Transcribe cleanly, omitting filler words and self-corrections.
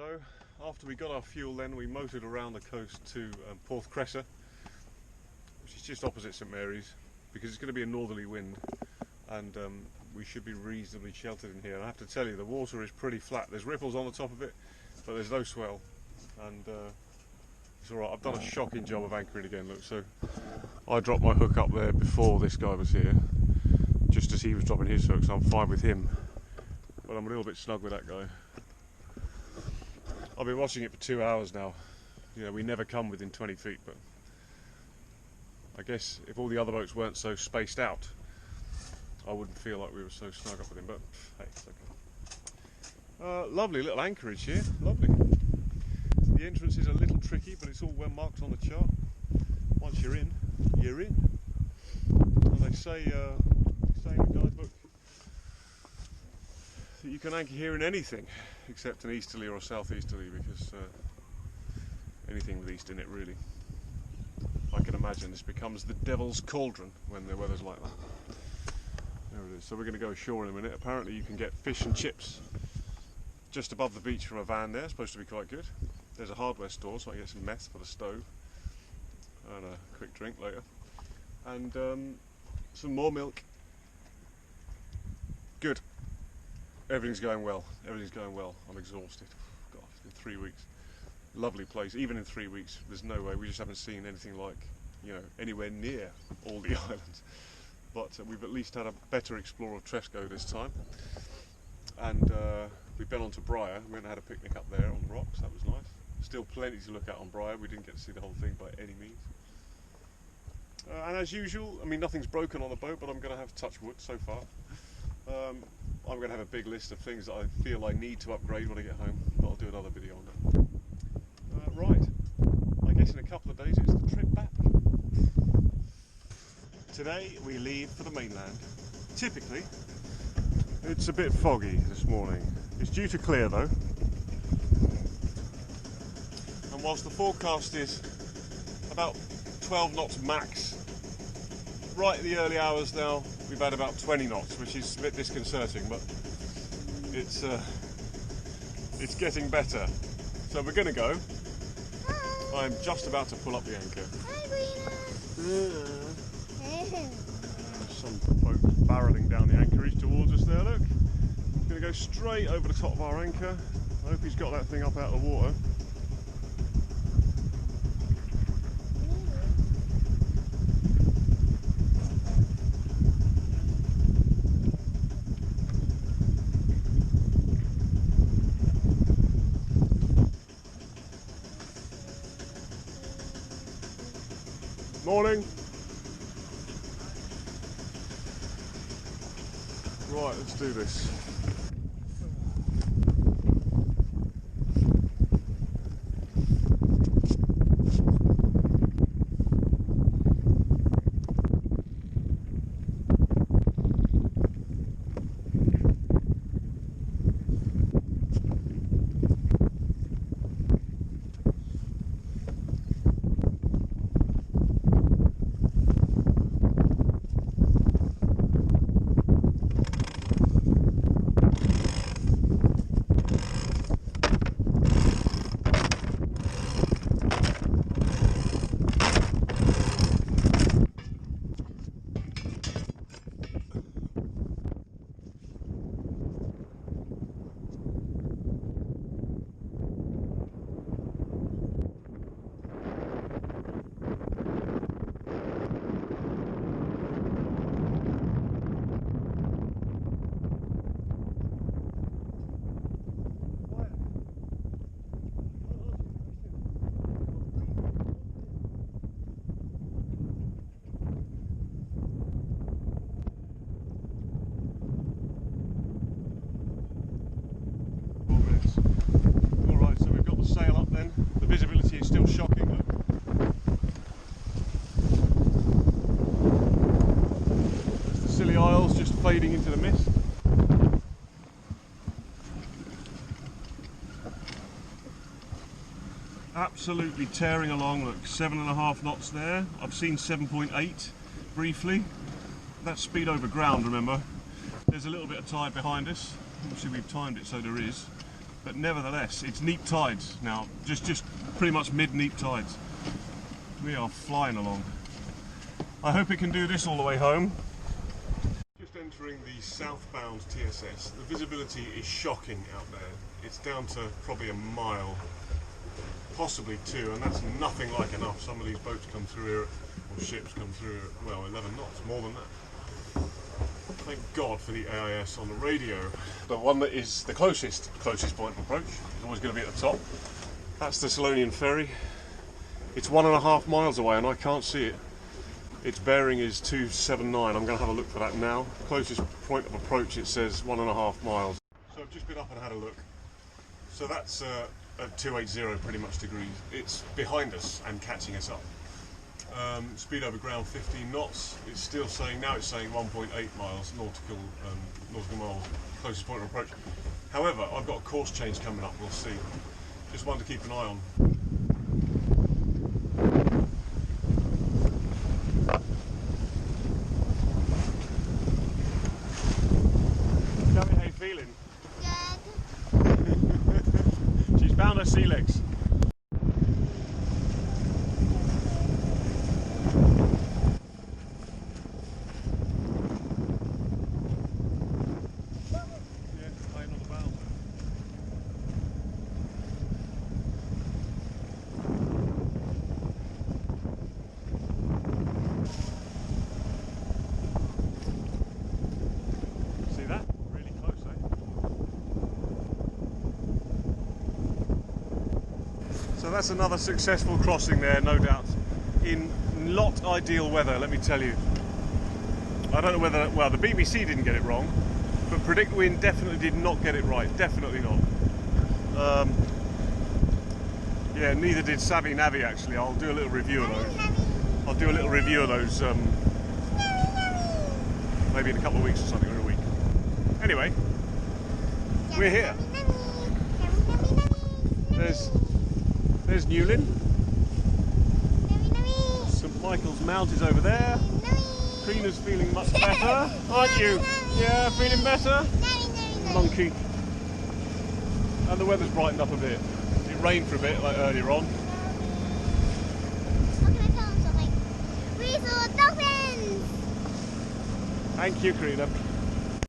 So, after we got our fuel then, we motored around the coast to Porth Cressa, which is just opposite St Mary's, because it's going to be a northerly wind, and we should be reasonably sheltered in here. And I have to tell you, the water is pretty flat. There's ripples on the top of it, but there's no swell, and it's alright. I've done a shocking job of anchoring again, look. So I dropped my hook up there before this guy was here, just as he was dropping his hook, so I'm fine with him, but I'm a little bit snug with that guy. I've been watching it for 2 hours now. You know, we never come within 20 feet, but I guess if all the other boats weren't so spaced out, I wouldn't feel like we were so snug up with him, but hey, it's okay. Lovely little anchorage here, lovely. The entrance is a little tricky, but it's all well marked on the chart. Once you're in, you're in. And they say in the guidebook that you can anchor here in anything except an easterly or a southeasterly, because anything with east in it, really. I can imagine this becomes the devil's cauldron when the weather's like that. There it is. So we're going to go ashore in a minute. Apparently you can get fish and chips just above the beach from a van there. It's supposed to be quite good. There's a hardware store, so I can get some meth for the stove and a quick drink later, and some more milk. Good. Everything's going well. Everything's going well. I'm exhausted. God, it's been 3 weeks. Lovely place. Even in 3 weeks, there's no way. We just haven't seen anything like, you know, anywhere near all the islands. But we've at least had a better explore of Tresco this time. And we've been on to Briar. We went and had a picnic up there on the rocks. That was nice. Still plenty to look at on Briar. We didn't get to see the whole thing by any means. And as usual, I mean, nothing's broken on the boat, but I'm going to have touch wood so far. I'm going to have a big list of things that I feel I need to upgrade when I get home, but I'll do another video on that. Right, I guess in a couple of days it's the trip back. Today we leave for the mainland. Typically, it's a bit foggy this morning. It's due to clear though. And whilst the forecast is about 12 knots max, right at the early hours now, we've had about 20 knots, which is a bit disconcerting, but it's getting better. So we're going to go. Hi. I'm just about to pull up the anchor. Hi, some boat barrelling down the anchorage towards us there, look. Going to go straight over the top of our anchor. I hope he's got that thing up out of the water. Morning. Right, let's do this. Visibility is still shocking. There's the Scilly Isles just fading into the mist. Absolutely tearing along, look, 7.5 knots there. I've seen 7.8 briefly. That's speed over ground, remember. There's a little bit of tide behind us. Obviously we've timed it so there is. but nevertheless, it's neap tides now, just pretty much mid-neap tides. We are flying along. I hope it can do this all the way home. Just entering the southbound TSS. The visibility is shocking out there. It's down to probably a mile, possibly 2, and that's nothing like enough. Some of these boats come through here, or ships come through here at, well, 11 knots, more than that. Thank God for the AIS on the radio. The one that is the closest point of approach is always going to be at the top. That's the Scilly ferry. It's 1.5 miles away and I can't see it. Its bearing is 279. I'm going to have a look for that now. Closest point of approach, it says 1.5 miles. So I've just been up and had a look. So that's at 280 pretty much degrees. It's behind us and catching us up. Speed over ground 15 knots. It's still saying, now it's saying 1.8 miles nautical miles, closest point of approach. However, I've got a course change coming up, we'll see. Just one to keep an eye on. Tell me how you're feeling. Good. She's found her sea legs. So that's another successful crossing there, no doubt. In not ideal weather, let me tell you. I don't know whether, well, the BBC didn't get it wrong, but Predict Wind definitely did not get it right, definitely not. Yeah, neither did Savvy Navi actually. I'll do a little review of those. I'll do a little review of those maybe in a couple of weeks or something, or a week. Anyway, we're here. There's Newlyn. St Michael's Mount is over there. Trina's feeling much better, aren't you? Yeah, feeling better? Monkey. And the weather's brightened up a bit. It rained for a bit, like earlier on. How can I tell them something? We saw dolphins! Thank you, Karina.